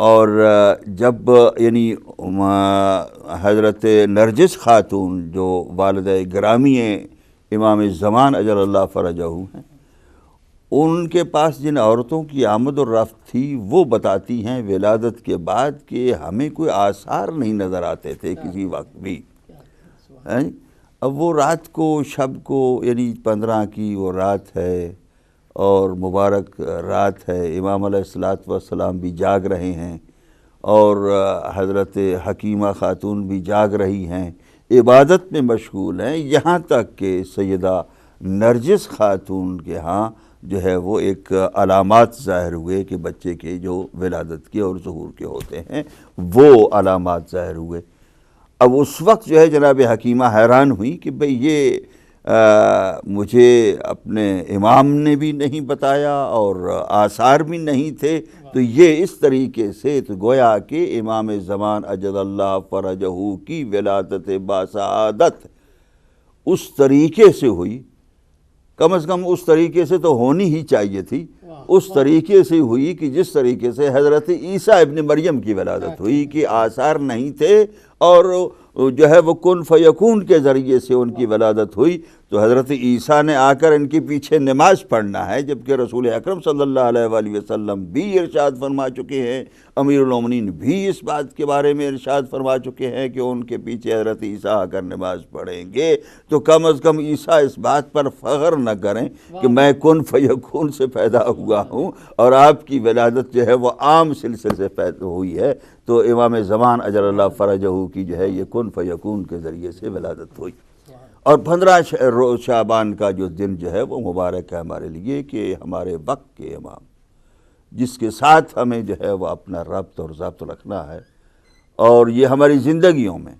اور جب یعنی حضرت نرجس خاتون جو والدہ گرامی امام زمان اجل اللہ فرجہ ہیں، ان کے پاس جن عورتوں کی آمد و رفت تھی وہ بتاتی ہیں ولادت کے بعد کہ ہمیں کوئی آثار نہیں نظر آتے تھے کسی وقت بھی۔ اب وہ رات کو، شب کو، یعنی 15 کی وہ رات ہے اور مبارک رات ہے، امام علیہ الصلوۃ والسلام بھی جاگ رہے ہیں اور حضرت حکیمہ خاتون بھی جاگ رہی ہیں، عبادت میں مشغول ہیں، یہاں تک کہ سیدہ نرجس خاتون کے ہاں جو ہے وہ ایک علامات ظاہر ہوئے کہ بچے کے جو ولادت کے اور ظہور کے ہوتے ہیں وہ علامات ظاہر ہوئے۔ اب اس وقت جو ہے جناب حکیمہ حیران ہوئی کہ بھئی یہ مجھے اپنے امام نے بھی نہیں بتایا اور آثار بھی نہیں تھے، تو یہ اس طریقے سے تو گویا کہ امام زمان اجل اللہ فرجہ کی ولادت باسعادت اس طریقے سے ہوئی، کم از کم اس طریقے سے تو ہونی ہی چاہیے تھی، اس طریقے سے ہوئی کہ جس طریقے سے حضرت عیسیٰ ابن مریم کی ولادت ہوئی کہ آثار نہیں تھے اور جو ہے وہ کن فیکون کے ذریعے سے ان کی ولادت ہوئی۔ تو حضرت عیسیٰ نے آ کر ان کے پیچھے نماز پڑھنا ہے، جبکہ رسول اکرم صلی اللہ علیہ وآلہ وسلم بھی ارشاد فرما چکے ہیں، امیر المومنین بھی اس بات کے بارے میں ارشاد فرما چکے ہیں کہ ان کے پیچھے حضرت عیسیٰ آ کر نماز پڑھیں گے، تو کم از کم عیسیٰ اس بات پر فخر نہ کریں کہ میں کن فیکون سے پیدا ہوا ہوں اور آپ کی ولادت جو ہے وہ عام سلسلے سے پیدا ہوئی ہے۔ تو امام زمان اجل اللہ فرجہ کی جو ہے یہ کن فیکون کے ذریعے سے ولادت ہوئی۔ اور 15 شعبان کا جو دن جو ہے وہ مبارک ہے ہمارے لیے کہ ہمارے وقت کے امام جس کے ساتھ ہمیں جو ہے وہ اپنا ربط اور ضبط رکھنا ہے، اور یہ ہماری زندگیوں میں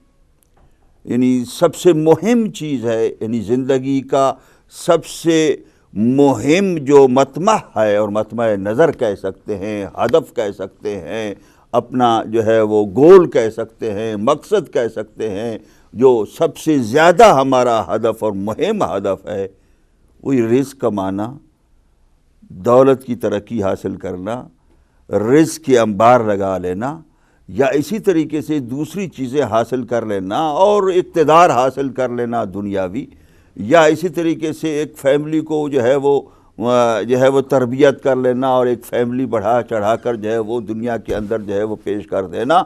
یعنی سب سے مہم چیز ہے، یعنی زندگی کا سب سے مہم جو مطمع ہے اور مطمع نظر کہہ سکتے ہیں، ہدف کہہ سکتے ہیں، اپنا جو ہے وہ گول کہہ سکتے ہیں، مقصد کہہ سکتے ہیں، جو سب سے زیادہ ہمارا ہدف اور مہم ہدف ہے، وہی رزق کمانا، دولت کی ترقی حاصل کرنا، رزق کے انبار لگا لینا، یا اسی طریقے سے دوسری چیزیں حاصل کر لینا اور اقتدار حاصل کر لینا دنیاوی، یا اسی طریقے سے ایک فیملی کو جو ہے وہ تربیت کر لینا اور ایک فیملی بڑھا چڑھا کر جو ہے وہ دنیا کے اندر جو ہے وہ پیش کر دینا۔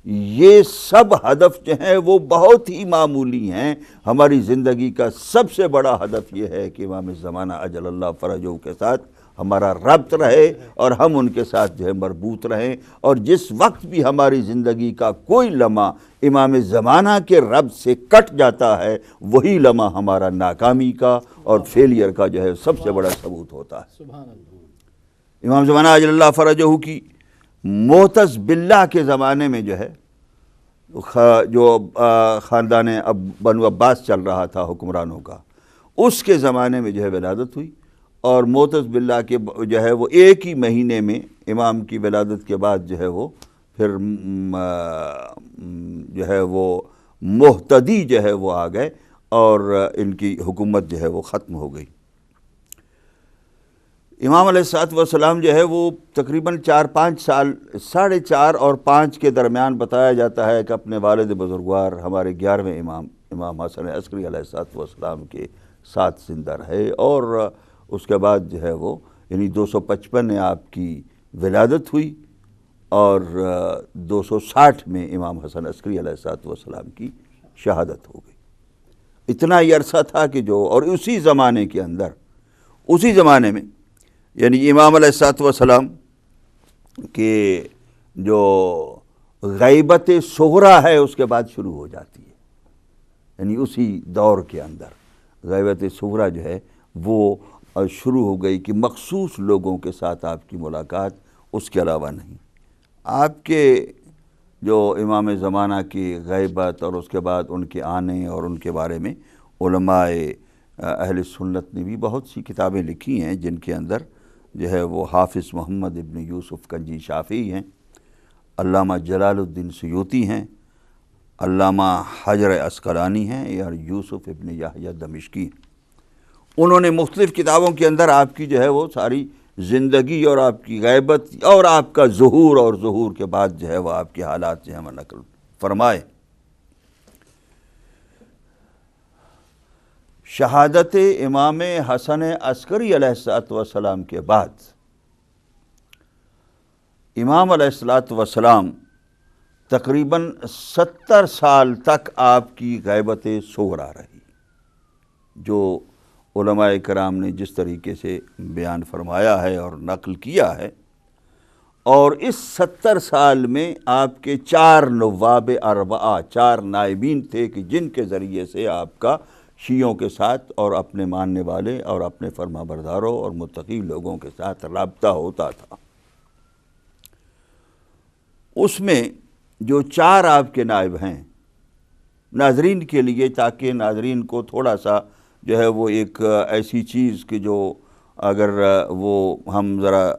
یہ سب ہدف جو ہیں وہ بہت ہی معمولی ہیں۔ ہماری زندگی کا سب سے بڑا ہدف یہ ہے کہ امام زمانہ اجل اللہ فرجہ کے ساتھ ہمارا ربط رہے اور ہم ان کے ساتھ جو ہے مربوط رہیں، اور جس وقت بھی ہماری زندگی کا کوئی لمحہ امام زمانہ کے ربط سے کٹ جاتا ہے، وہی لمحہ ہمارا ناکامی کا اور فیلئر کا جو ہے سب سے بڑا ثبوت ہوتا ہے۔ امام زمانہ اجل اللہ فرجہ کی معتز باللہ کے زمانے میں جو ہے جو خاندان بنو عباس چل رہا تھا حکمرانوں کا، اس کے زمانے میں جو ہے ولادت ہوئی، اور معتز باللہ کے جو ہے وہ ایک ہی مہینے میں امام کی ولادت کے بعد جو ہے وہ پھر جو ہے وہ مہتدی جو ہے وہ آ گئے اور ان کی حکومت جو ہے وہ ختم ہو گئی۔ امام علیہ الصلوۃ والسلام جو ہے وہ تقریباً 4-5 سال، 4.5 اور 5 کے درمیان بتایا جاتا ہے کہ اپنے والد بزرگوار ہمارے 11ویں امام حسن عسکری علیہ الصلوۃ والسلام کے ساتھ زندہ رہے، اور اس کے بعد جو ہے وہ یعنی 255 میں آپ کی ولادت ہوئی اور 260 میں امام حسن عسکری علیہ الصلوۃ والسلام کی شہادت ہو گئی۔ اتنا ہی عرصہ تھا کہ جو، اور اسی زمانے کے اندر، اسی زمانے میں یعنی امام علیہ الصلوۃ والسلام کے جو غیبت صغریٰ ہے اس کے بعد شروع ہو جاتی ہے، یعنی اسی دور کے اندر غیبت صغریٰ جو ہے وہ شروع ہو گئی کہ مخصوص لوگوں کے ساتھ آپ کی ملاقات، اس کے علاوہ نہیں۔ آپ کے جو امام زمانہ کی غیبت اور اس کے بعد ان کے آنے اور ان کے بارے میں علماء اہل سنت نے بھی بہت سی کتابیں لکھی ہیں، جن کے اندر جو ہے وہ حافظ محمد ابن یوسف کنجی شافعی ہیں، علامہ جلال الدین سیوطی ہیں، علامہ حجر عسقلانی ہیں، یا یوسف ابن یحییٰ دمشقی ہیں۔ انہوں نے مختلف کتابوں کے اندر آپ کی جو ہے وہ ساری زندگی اور آپ کی غیبت اور آپ کا ظہور اور ظہور کے بعد جو ہے وہ آپ کے حالات جو ہے وہ نقل فرمائے۔ شہادت امام حسن عسکری علیہ السلام کے بعد امام علیہ السلام تقریباً 70 سال تک آپ کی غیبت صغریٰ رہی، جو علماء کرام نے جس طریقے سے بیان فرمایا ہے اور نقل کیا ہے۔ اور اس 70 سال میں آپ کے 4 نواب اربعہ، 4 نائبین تھے کہ جن کے ذریعے سے آپ کا شیعوں کے ساتھ اور اپنے ماننے والے اور اپنے فرما برداروں اور متقی لوگوں کے ساتھ رابطہ ہوتا تھا۔ اس میں جو 4 آپ کے نائب ہیں، ناظرین کے لیے، تاکہ ناظرین کو تھوڑا سا جو ہے وہ ایک ایسی چیز کہ جو اگر وہ ہم ذرا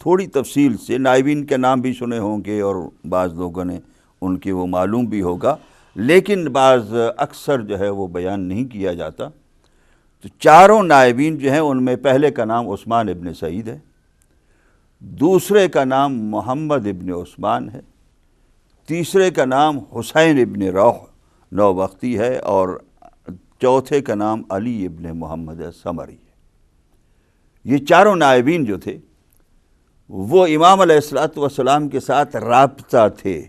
تھوڑی تفصیل سے، نائبین کے نام بھی سنے ہوں گے اور بعض لوگوں نے ان کی وہ معلوم بھی ہوگا، لیکن بعض اکثر جو ہے وہ بیان نہیں کیا جاتا۔ تو 4 نائبین جو ہیں ان میں پہلے کا نام عثمان ابن سعید ہے، دوسرے کا نام محمد ابن عثمان ہے، تیسرے کا نام حسین ابن روح نوبختی ہے، اور چوتھے کا نام علی ابن محمد سمری ہے۔ یہ 4 نائبین جو تھے وہ امام علیہ السلام کے ساتھ رابطہ تھے،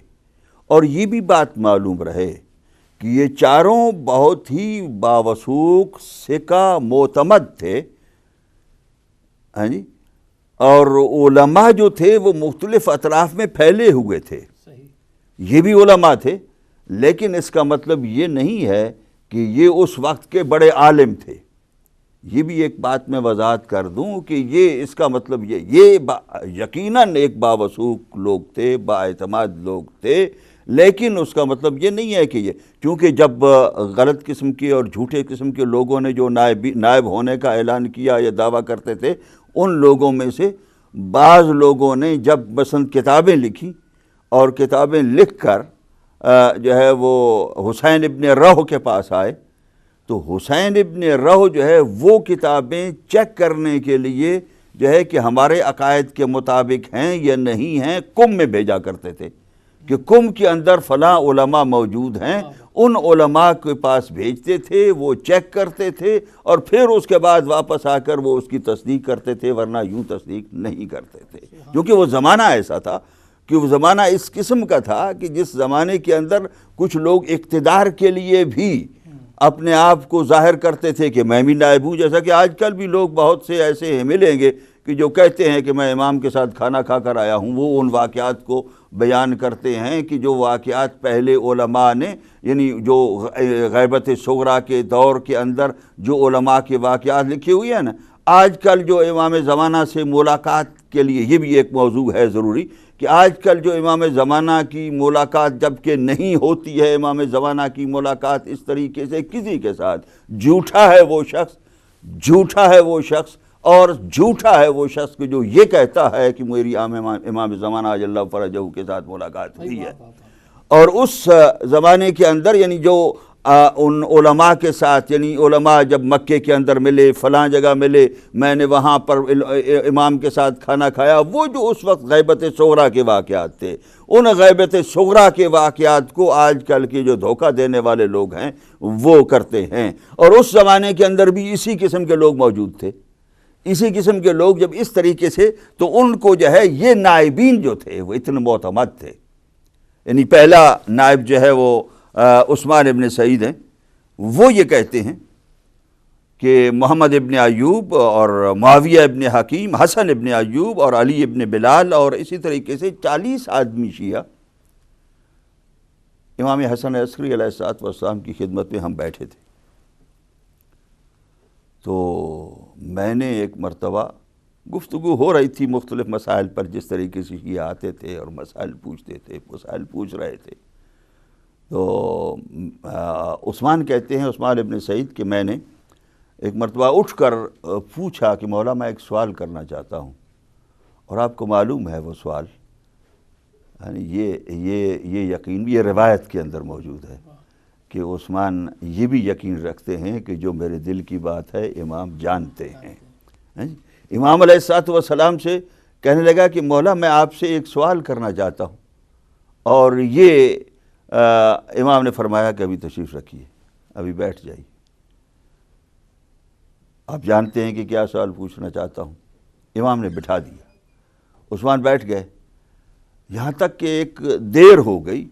اور یہ بھی بات معلوم رہے کہ یہ 4 بہت ہی باوثوق، ثقہ، معتمد تھے، ہاں جی، اور علماء جو تھے وہ مختلف اطراف میں پھیلے ہوئے تھے۔ یہ بھی علماء تھے، لیکن اس کا مطلب یہ نہیں ہے کہ یہ اس وقت کے بڑے عالم تھے۔ یہ بھی ایک بات میں وضاحت کر دوں کہ یہ اس کا مطلب یہ یقیناً ایک باوثوق لوگ تھے، بااعتماد لوگ تھے، لیکن اس کا مطلب یہ نہیں ہے کہ یہ، کیونکہ جب غلط قسم کے اور جھوٹے قسم کے لوگوں نے جو نائب ہونے کا اعلان کیا یا دعویٰ کرتے تھے، ان لوگوں میں سے بعض لوگوں نے جب مثلا کتابیں لکھی اور کتابیں لکھ کر جو ہے وہ حسین ابن روح کے پاس آئے، تو حسین ابن روح جو ہے وہ کتابیں چیک کرنے کے لیے جو ہے کہ ہمارے عقائد کے مطابق ہیں یا نہیں ہیں، قم میں بھیجا کرتے تھے کہ قم کے اندر فلاں علماء موجود ہیں، ان علماء کے پاس بھیجتے تھے، وہ چیک کرتے تھے، اور پھر اس کے بعد واپس آ کر وہ اس کی تصدیق کرتے تھے، ورنہ یوں تصدیق نہیں کرتے تھے، کیونکہ وہ زمانہ ایسا تھا کہ وہ زمانہ اس قسم کا تھا کہ جس زمانے کے اندر کچھ لوگ اقتدار کے لیے بھی اپنے آپ کو ظاہر کرتے تھے کہ میں بھی نائب ہوں، جیسا کہ آج کل بھی لوگ بہت سے ایسے ہیں ملیں گے کہ جو کہتے ہیں کہ میں امام کے ساتھ کھانا کھا کر آیا ہوں، وہ ان واقعات کو بیان کرتے ہیں کہ جو واقعات پہلے علماء نے، یعنی جو غیبت صغریٰ کے دور کے اندر جو علماء کے واقعات لکھے ہوئے ہیں نا، آج کل جو امام زمانہ سے ملاقات کے لیے، یہ بھی ایک موضوع ہے ضروری کہ آج کل جو امام زمانہ کی ملاقات جب کہ نہیں ہوتی ہے، امام زمانہ کی ملاقات اس طریقے سے کسی کے ساتھ، جھوٹا ہے وہ شخص، جھوٹا ہے وہ شخص، اور جھوٹا ہے وہ شخص کہ جو یہ کہتا ہے کہ میری امام زمانہ اجل فرجہ کے ساتھ ملاقات ہوئی ہے۔ اور اس زمانے کے اندر یعنی جو ان علماء کے ساتھ، یعنی علماء جب مکے کے اندر ملے، فلاں جگہ ملے، میں نے وہاں پر امام کے ساتھ کھانا کھایا، وہ جو اس وقت غیبت صغریٰ کے واقعات تھے، ان غیبت صغریٰ کے واقعات کو آج کل کے جو دھوکہ دینے والے لوگ ہیں وہ کرتے ہیں۔ اور اس زمانے کے اندر بھی اسی قسم کے لوگ موجود تھے، اسی قسم کے لوگ جب اس طریقے سے، تو ان کو جو ہے یہ نائبین جو تھے وہ اتنے معتمد تھے۔ یعنی پہلا نائب جو ہے وہ عثمان ابن سعید ہیں، وہ یہ کہتے ہیں کہ محمد ابن ایوب اور معاویہ ابن حکیم، حسن ابن ایوب اور علی ابن بلال اور اسی طریقے سے 40 آدمی شیعہ امام حسن عسکری علیہ السلام کی خدمت میں ہم بیٹھے تھے۔ تو میں نے ایک مرتبہ گفتگو ہو رہی تھی مختلف مسائل پر، جس طریقے سے یہ آتے تھے اور مسائل پوچھتے تھے، مسائل پوچھ رہے تھے، تو عثمان کہتے ہیں، عثمان ابن سعید، کہ میں نے ایک مرتبہ اٹھ کر پوچھا کہ مولا میں ایک سوال کرنا چاہتا ہوں، اور آپ کو معلوم ہے وہ سوال، یعنی یہ یقین بھی یہ روایت کے اندر موجود ہے کہ عثمان یہ بھی یقین رکھتے ہیں کہ جو میرے دل کی بات ہے امام جانتے ہیں، امام علیہ الصلوۃ والسلام سے کہنے لگا کہ مولا میں آپ سے ایک سوال کرنا چاہتا ہوں، اور یہ امام نے فرمایا کہ ابھی تشریف رکھیے، ابھی بیٹھ جائیے، آپ جانتے ہیں کہ کیا سوال پوچھنا چاہتا ہوں۔ امام نے بٹھا دیا، عثمان بیٹھ گئے، یہاں تک کہ ایک دیر ہو گئی،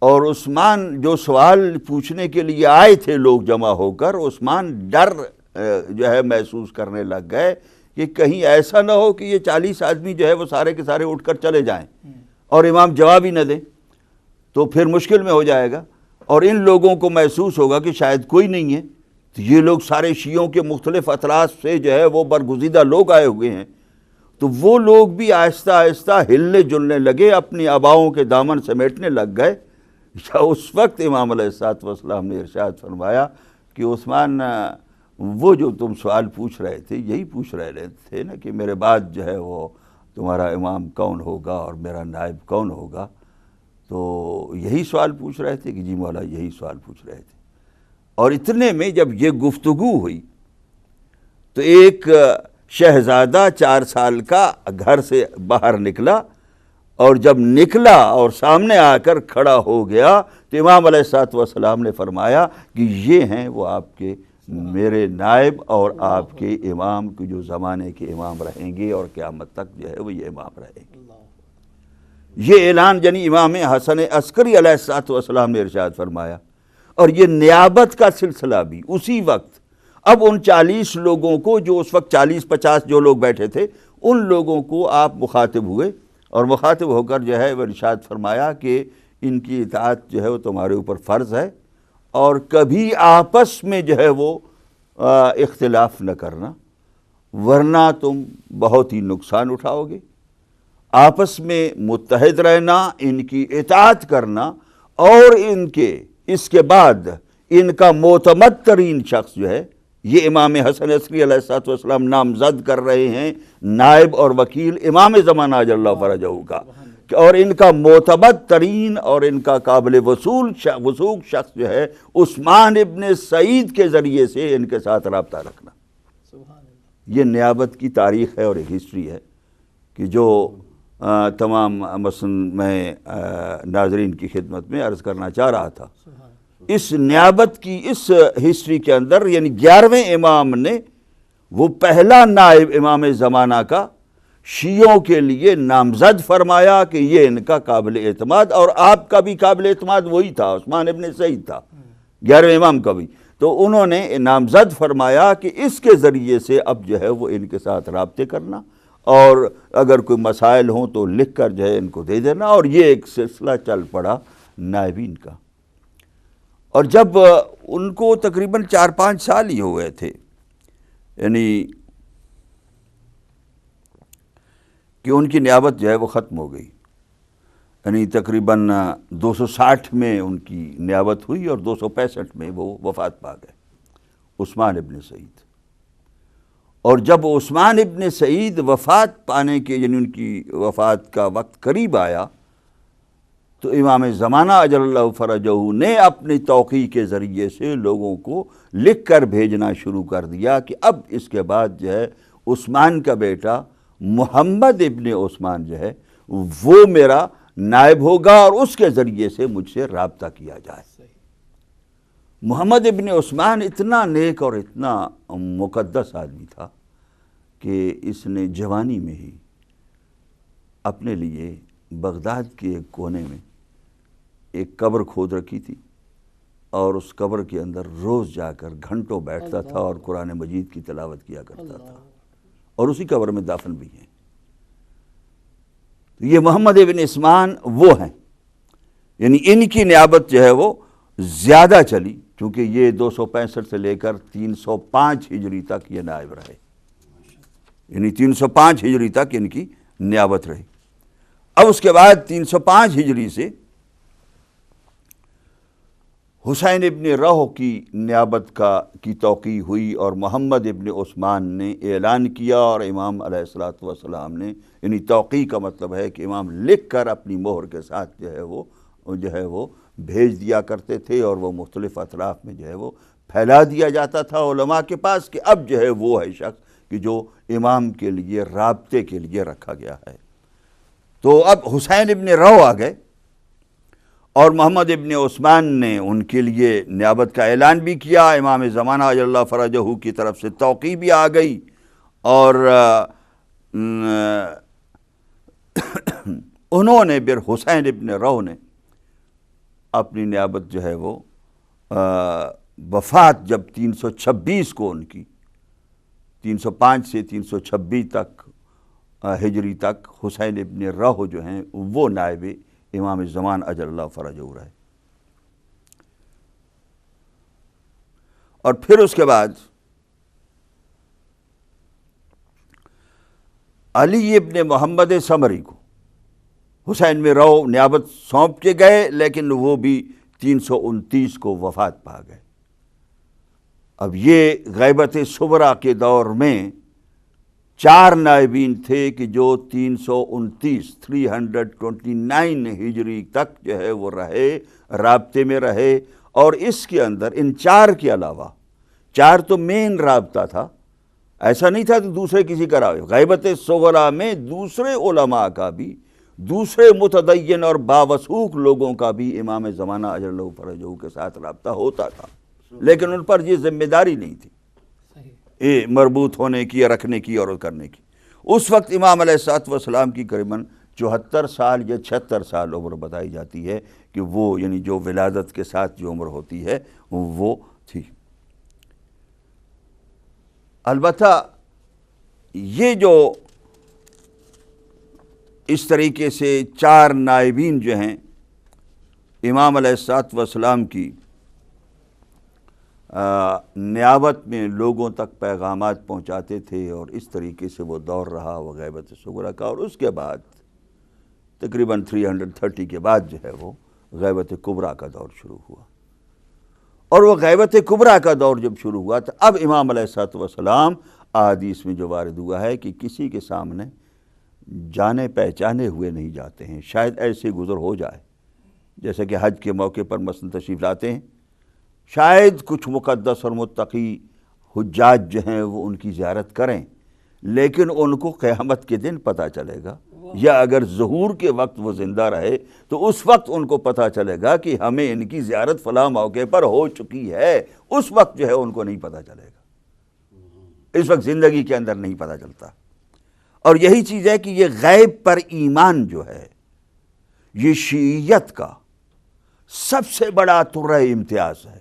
اور عثمان جو سوال پوچھنے کے لیے آئے تھے لوگ جمع ہو کر، عثمان ڈر جو ہے محسوس کرنے لگ گئے کہ کہیں ایسا نہ ہو کہ یہ 40 آدمی جو ہے وہ سارے کے سارے اٹھ کر چلے جائیں اور امام جواب ہی نہ دیں، تو پھر مشکل میں ہو جائے گا، اور ان لوگوں کو محسوس ہوگا کہ شاید کوئی نہیں ہے، تو یہ لوگ سارے شیعوں کے مختلف اطراف سے جو ہے وہ برگزیدہ لوگ آئے ہوئے ہیں، تو وہ لوگ بھی آہستہ آہستہ ہلنے جلنے لگے، اپنی آباؤں کے دامن سمیٹنے لگ گئے۔ اس وقت امام علیہ الصلوۃ والسلام نے ارشاد فرمایا کہ عثمان، وہ جو تم سوال پوچھ رہے تھے یہی پوچھ رہے تھے نا کہ میرے بعد جو ہے وہ تمہارا امام کون ہوگا اور میرا نائب کون ہوگا، تو یہی سوال پوچھ رہے تھے کہ جی مولا یہی سوال پوچھ رہے تھے۔ اور اتنے میں جب یہ گفتگو ہوئی تو ایک شہزادہ 4 سال کا گھر سے باہر نکلا، اور جب نکلا اور سامنے آ کر کھڑا ہو گیا تو امام علیہ الصلوۃ والسلام نے فرمایا کہ یہ ہیں وہ آپ کے میرے نائب اور آپ کے امام کے جو زمانے کے امام رہیں گے اور قیامت تک جو ہے وہ یہ امام رہیں گے۔ یہ اعلان یعنی امام حسن عسکری علیہ الصلوۃ والسلام نے ارشاد فرمایا، اور یہ نیابت کا سلسلہ بھی اسی وقت اب ان 40 لوگوں کو جو اس وقت 40-50 جو لوگ بیٹھے تھے ان لوگوں کو آپ مخاطب ہوئے، اور مخاطب ہو کر جو ہے وہ ارشاد فرمایا کہ ان کی اطاعت جو ہے وہ تمہارے اوپر فرض ہے، اور کبھی آپس میں جو ہے وہ اختلاف نہ کرنا، ورنہ تم بہت ہی نقصان اٹھاؤ گے۔ آپس میں متحد رہنا، ان کی اطاعت کرنا، اور ان کے اس کے بعد ان کا معتمد ترین شخص جو ہے، یہ امام حسن عسکری علیہ الصلوۃ والسلام نامزد کر رہے ہیں نائب اور وکیل امام زمانہ عجل اللہ فرجہ کا، اور ان کا معتمد ترین اور ان کا قابل وثوق شخص جو ہے عثمان ابن سعید کے ذریعے سے ان کے ساتھ رابطہ رکھنا۔ یہ نیابت کی تاریخ ہے اور ایک ہسٹری ہے کہ جو تمام مثلا میں ناظرین کی خدمت میں عرض کرنا چاہ رہا تھا۔ اس نیابت کی اس ہسٹری کے اندر یعنی 11ویں امام نے وہ پہلا نائب امام زمانہ کا شیعوں کے لیے نامزد فرمایا کہ یہ ان کا قابل اعتماد، اور آپ کا بھی قابل اعتماد وہی تھا، عثمان ابن سعید تھا 11ویں امام کا بھی، تو انہوں نے نامزد فرمایا کہ اس کے ذریعے سے اب جو ہے وہ ان کے ساتھ رابطے کرنا، اور اگر کوئی مسائل ہوں تو لکھ کر جو ہے ان کو دے دینا، اور یہ ایک سلسلہ چل پڑا نائبین کا۔ اور جب ان کو تقریباً 4-5 سال ہی ہوئے تھے، یعنی کہ ان کی نیابت جو ہے وہ ختم ہو گئی، یعنی تقریباً 260 میں ان کی نیابت ہوئی اور 265 میں وہ وفات پا گئے عثمان ابن سعید۔ اور جب عثمان ابن سعید وفات پانے کے یعنی ان کی وفات کا وقت قریب آیا تو امام زمانہ اجل اللہ فرجہ نے اپنی توقیع کے ذریعے سے لوگوں کو لکھ کر بھیجنا شروع کر دیا کہ اب اس کے بعد جو ہے عثمان کا بیٹا محمد ابن عثمان جو ہے وہ میرا نائب ہوگا، اور اس کے ذریعے سے مجھ سے رابطہ کیا جائے۔ محمد ابن عثمان اتنا نیک اور اتنا مقدس آدمی تھا کہ اس نے جوانی میں ہی اپنے لیے بغداد کے ایک کونے میں ایک قبر کھود رکھی تھی، اور اس قبر کے اندر روز جا کر گھنٹوں بیٹھتا تھا اور قرآن مجید کی تلاوت کیا کرتا تھا، اور اسی قبر میں دفن بھی ہیں۔ یہ محمد ابن عثمان وہ ہیں، یعنی ان کی نیابت جو ہے وہ زیادہ چلی، کیونکہ یہ 265 سے لے کر 305 ہجری تک یہ نائب رہے، یعنی 305 ہجری تک ان کی نیابت رہی۔ اب اس کے بعد 305 ہجری سے حسین ابن روح کی نیابت کی توقیع ہوئی، اور محمد ابن عثمان نے اعلان کیا، اور امام علیہ الصلوۃ والسلام نے یعنی توقیع کا مطلب ہے کہ امام لکھ کر اپنی مہر کے ساتھ جو ہے وہ بھیج دیا کرتے تھے، اور وہ مختلف اطراف میں جو ہے وہ پھیلا دیا جاتا تھا علماء کے پاس کہ اب جو ہے وہ ہے شخص کہ جو امام کے لیے رابطے کے لیے رکھا گیا ہے۔ تو اب حسین ابن رو آ گئے اور محمد ابن عثمان نے ان کے لیے نیابت کا اعلان بھی کیا، امام زمانہ اجل اللہ فرجہ کی طرف سے توقیع بھی آ گئی، اور انہوں نے پھر حسین ابن رو نے اپنی نیابت جو ہے وہ وفات جب 326 کو ان کی 305 سے 326 تک ہجری تک حسین ابن رو جو ہیں وہ نائب امام زمان اجل اللہ فرجہ رہے۔ اور پھر اس کے بعد علی ابن محمد سمری کو حسین میں رو نیابت سونپ کے گئے، لیکن وہ بھی 329 کو وفات پا گئے۔ اب یہ غیبت صغریٰ کے دور میں 4 نائبین تھے کہ جو 329 ہجری تک جو ہے وہ رہے، رابطے میں رہے، اور اس کے اندر ان 4 کے علاوہ 4 تو مین رابطہ تھا، ایسا نہیں تھا کہ دوسرے کسی کا رابطہ۔ غیبت صغریٰ میں دوسرے علماء کا بھی، دوسرے متدین اور باوثوق لوگوں کا بھی امام زمانہ اجل اللہ فرجہ کے ساتھ رابطہ ہوتا تھا، لیکن ان پر یہ ذمہ داری نہیں تھی مربوط ہونے کی، رکھنے کی اور کرنے کی۔ اس وقت امام علیہ الصلوۃ والسلام کی قریباً 74 سال یا 76 سال عمر بتائی جاتی ہے کہ وہ یعنی جو ولادت کے ساتھ جو عمر ہوتی ہے وہ تھی۔ البتہ یہ جو اس طریقے سے 4 نائبین جو ہیں امام علیہ الصلوۃ والسلام کی نیابت میں لوگوں تک پیغامات پہنچاتے تھے، اور اس طریقے سے وہ دور رہا وہ غیبت صغریٰ کا۔ اور اس کے بعد تقریباً 330 کے بعد جو ہے وہ غیبت کبریٰ کا دور شروع ہوا، اور وہ غیبت کبریٰ کا دور جب شروع ہوا تو اب امام علیہ الصلوۃ والسلام احادیث میں جو وارد ہوا ہے کہ کسی کے سامنے جانے پہچانے ہوئے نہیں جاتے ہیں، شاید ایسے گزر ہو جائے جیسے کہ حج کے موقع پر مثلا تشریف لاتے ہیں، شاید کچھ مقدس اور متقی حجاج جو ہیں وہ ان کی زیارت کریں، لیکن ان کو قیامت کے دن پتہ چلے گا، یا اگر ظہور کے وقت وہ زندہ رہے تو اس وقت ان کو پتہ چلے گا کہ ہمیں ان کی زیارت فلاں موقع پر ہو چکی ہے، اس وقت جو ہے ان کو نہیں پتہ چلے گا، اس وقت زندگی کے اندر نہیں پتہ چلتا۔ اور یہی چیز ہے کہ یہ غیب پر ایمان جو ہے یہ شیعیت کا سب سے بڑا ترہ امتیاز ہے۔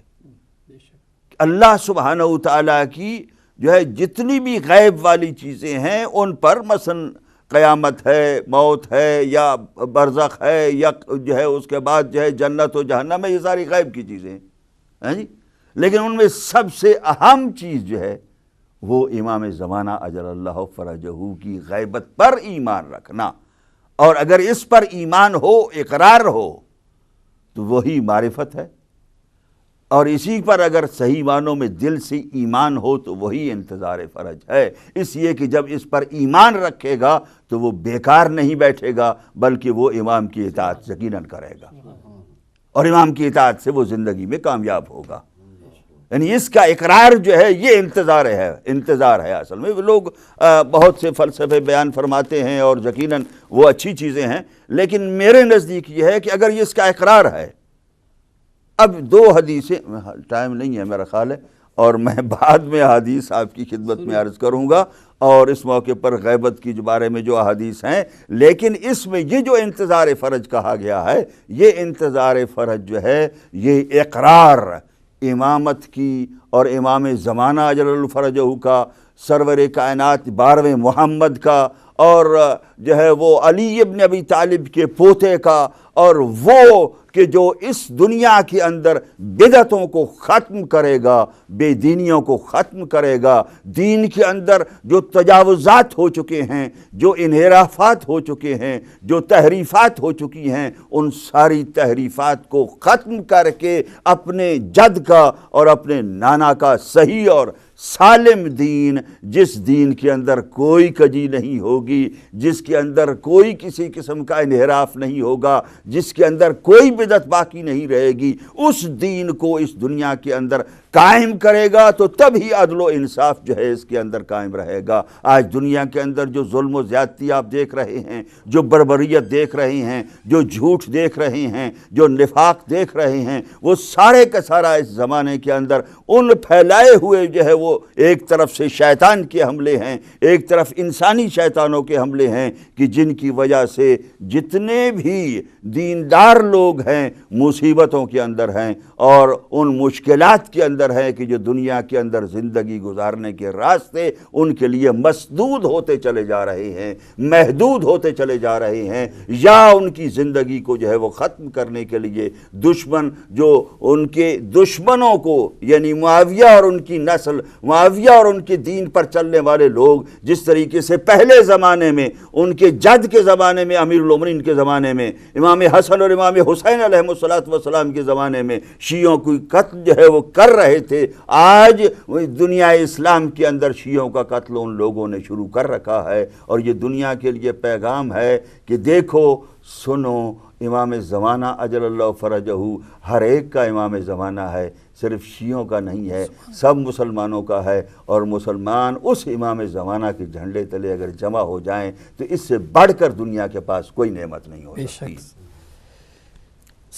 اللہ سبحانہ وتعالیٰ کی جو ہے جتنی بھی غیب والی چیزیں ہیں ان پر مثلا قیامت ہے، موت ہے، یا برزخ ہے، یا جو ہے اس کے بعد جو ہے جنت و جہنم ہے، یہ ساری غیب کی چیزیں ہیں جی، لیکن ان میں سب سے اہم چیز جو ہے وہ امام زمانہ اجل اللہ فرجہ کی غیبت پر ایمان رکھنا، اور اگر اس پر ایمان ہو، اقرار ہو، تو وہی معرفت ہے، اور اسی پر اگر صحیح معنوں میں دل سے ایمان ہو تو وہی انتظار فرج ہے۔ اس لیے کہ جب اس پر ایمان رکھے گا تو وہ بیکار نہیں بیٹھے گا، بلکہ وہ امام کی اطاعت یقیناً کرے گا، اور امام کی اطاعت سے وہ زندگی میں کامیاب ہوگا۔ یعنی اس کا اقرار جو ہے یہ انتظار ہے اصل میں۔ لوگ بہت سے فلسفے بیان فرماتے ہیں اور یقیناً وہ اچھی چیزیں ہیں، لیکن میرے نزدیک یہ ہے کہ اگر یہ اس کا اقرار ہے، اب 2 حدیثیں، ٹائم نہیں ہے میرا خیال ہے، اور میں بعد میں حدیث آپ کی خدمت میں عرض کروں گا، اور اس موقع پر غیبت کی بارے میں جو احادیث ہیں، لیکن اس میں یہ جو انتظار فرج کہا گیا ہے، یہ انتظار فرج جو ہے یہ اقرار امامت کی اور امام زمانہ اجل اللہ فرجہ کا، سرور کائنات 12ویں محمد کا، اور جو ہے وہ علی ابن ابی طالب کے پوتے کا، اور وہ کہ جو اس دنیا کے اندر بدعتوں کو ختم کرے گا، بے دینیوں کو ختم کرے گا، دین کے اندر جو تجاوزات ہو چکے ہیں، جو انحرافات ہو چکے ہیں، جو تحریفات ہو چکی ہیں، ان ساری تحریفات کو ختم کر کے اپنے جد کا اور اپنے نانا کا صحیح اور سالم دین، جس دین کے اندر کوئی کجی نہیں ہوگی، جس کے اندر کوئی کسی قسم کا انحراف نہیں ہوگا، جس کے اندر کوئی بدعت باقی نہیں رہے گی، اس دین کو اس دنیا کے اندر قائم کرے گا تو تب ہی عدل و انصاف جو ہے اس کے اندر قائم رہے گا۔ آج دنیا کے اندر جو ظلم و زیادتی آپ دیکھ رہے ہیں، جو بربریت دیکھ رہے ہیں، جو جھوٹ دیکھ رہے ہیں، جو نفاق دیکھ رہے ہیں، وہ سارے کا سارا اس زمانے کے اندر ان پھیلائے ہوئے جو ہے وہ ایک طرف سے شیطان کے حملے ہیں، ایک طرف انسانی شیطانوں کے حملے ہیں، کہ جن کی وجہ سے جتنے بھی دیندار لوگ ہیں مصیبتوں کے اندر ہیں اور ان مشکلات کے اندر ہیں کہ جو دنیا کے اندر زندگی گزارنے کے راستے ان کے لیے مسدود ہوتے چلے جا رہے ہیں، محدود ہوتے چلے جا رہے ہیں، یا ان کی زندگی کو جو ہے وہ ختم کرنے کے لیے دشمن جو ان کے دشمنوں کو یعنی معاویہ اور ان کی نسل، معاویہ اور ان کے دین پر چلنے والے لوگ جس طریقے سے پہلے زمانے میں ان کے جد کے زمانے میں امیر المومنین کے زمانے میں امام حسن اور امام حسین علیہ السلام کے زمانے میں شیعوں کو قتل جو ہے وہ کر رہے تھے، آج دنیا اسلام کے اندر شیعوں کا قتل ان لوگوں نے شروع کر رکھا ہے۔ اور یہ دنیا کے لیے پیغام ہے کہ دیکھو سنو، امام زمانہ اجل اللہ فرجہ ہر ایک کا امام زمانہ ہے، صرف شیعوں کا نہیں ہے، سب مسلمانوں کا ہے، اور مسلمان اس امام زمانہ کے جھنڈے تلے اگر جمع ہو جائیں تو اس سے بڑھ کر دنیا کے پاس کوئی نعمت نہیں ہو سکتی۔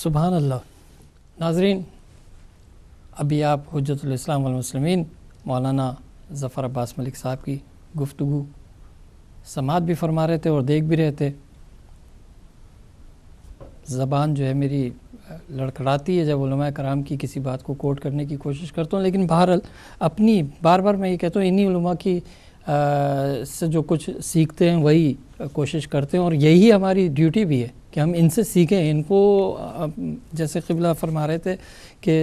سبحان اللہ۔ ناظرین، ابھی آپ حجت الاسلام والمسلمین مولانا ظفر عباس ملک صاحب کی گفتگو سماعت بھی فرما رہے تھے اور دیکھ بھی رہے تھے۔ زبان جو ہے میری لڑکھڑاتی ہے جب علماء کرام کی کسی بات کو کوٹ کرنے کی کوشش کرتا ہوں، لیکن بہرحال اپنی بار بار میں یہ کہتا ہوں انہی علماء کی سے جو کچھ سیکھتے ہیں وہی کوشش کرتے ہیں، اور یہی ہماری ڈیوٹی بھی ہے کہ ہم ان سے سیکھیں۔ ان کو جیسے قبلہ فرما رہے تھے کہ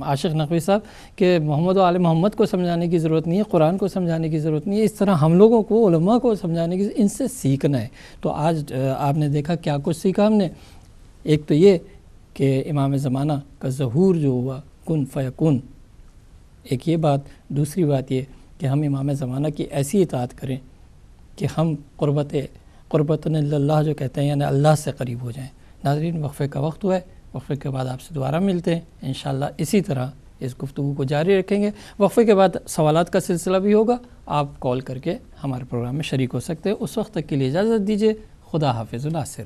عاشق نقوی صاحب کہ محمد و آل محمد کو سمجھانے کی ضرورت نہیں ہے، قرآن کو سمجھانے کی ضرورت نہیں ہے، اس طرح ہم لوگوں کو علماء کو سمجھانے کی ان سے سیکھنا ہے۔ تو آج آپ نے دیکھا کیا کچھ سیکھا ہم نے۔ ایک تو یہ کہ امام زمانہ کا ظہور جو ہوا کن فیکون، ایک یہ بات۔ دوسری بات یہ کہ ہم امام زمانہ کی ایسی اطاعت کریں کہ ہم قربتاً اللہ جو کہتے ہیں یعنی اللہ سے قریب ہو جائیں۔ ناظرین، وقفے کا وقت ہوا ہے، وقفے کے بعد آپ سے دوبارہ ملتے ہیں انشاءاللہ۔ اسی طرح اس گفتگو کو جاری رکھیں گے۔ وقفے کے بعد سوالات کا سلسلہ بھی ہوگا، آپ کال کر کے ہمارے پروگرام میں شریک ہو سکتے ہیں۔ اس وقت تک کے لیے اجازت دیجیے، خدا حافظ ناصر۔